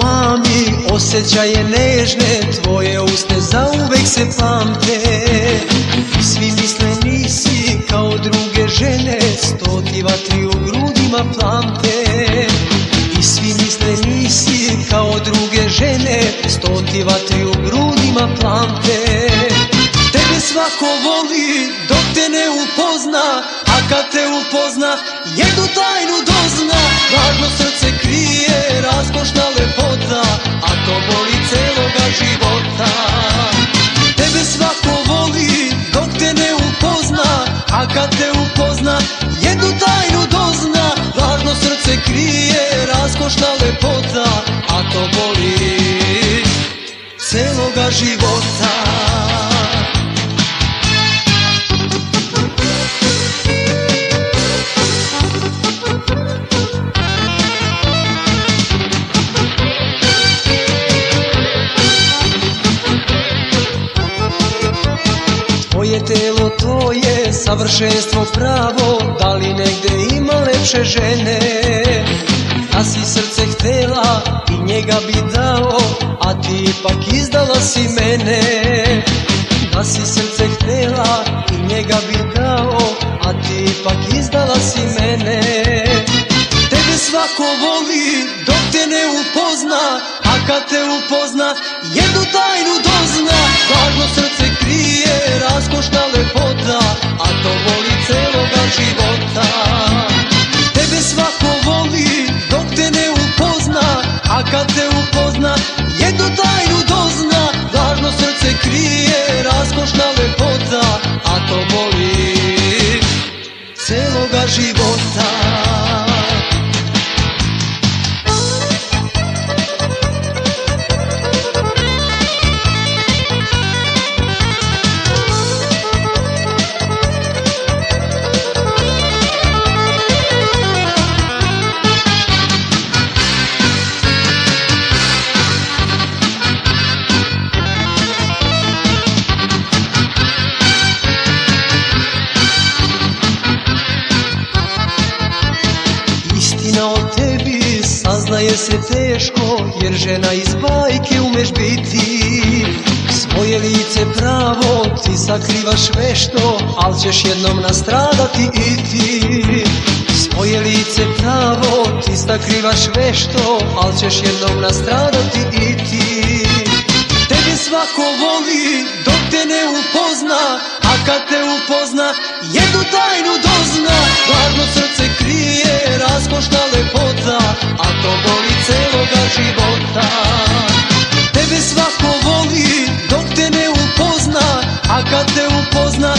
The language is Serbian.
mami, osjećaje nežne, tvoje usne zauvek se pamte. Svi misle nisi kao druge žene, 100 vatri u grudima plamte. I svi misle nisi kao druge žene, 100 vatri u grudima plamte. Tebe svako voli dok te ne upozna, a kad te upozna jednu tajnu dozna. Važno srce krije raskošna lepota, a to boli celoga života. Tebe svako voli dok te ne upozna, a kad te upozna jednu tajnu dozna. Važno srce krije raskošna lepota, a to boli celoga života. Tvoje telo to je savršenstvo pravo, da li negde ima lepše žene? Da si srce htela i njega bi dao, a ti ipak izdala si mene. Da si srce htela i njega bi dao, a ti ipak izdala si mene. Tebe svako voli dok te ne upozna, a kad te upozna jednu tajnu dozna. Važno srce krije raskošna lepota, a to voli celoga života. Tebe svako voli dok te ne upozna, a kad te upozna jednu tajnu dozna. Važno srce krije raskošna lepota, a to voli celoga života. O tebi saznaje se teško, jer žena iz bajke umeš biti. Svoje lice pravo ti sakrivaš vešto, al ćeš jednom nastradati i ti. Svoje lice pravo ti sakrivaš vešto, al ćeš jednom nastradati i ti. Tebe svako voli dok te ne upozna, a kad te upozna jednu tajnu dozna. Važno srce krije raskošna lepota, a to boli celoga života. Tebe svako voli dok te ne upozna, a kad te upozna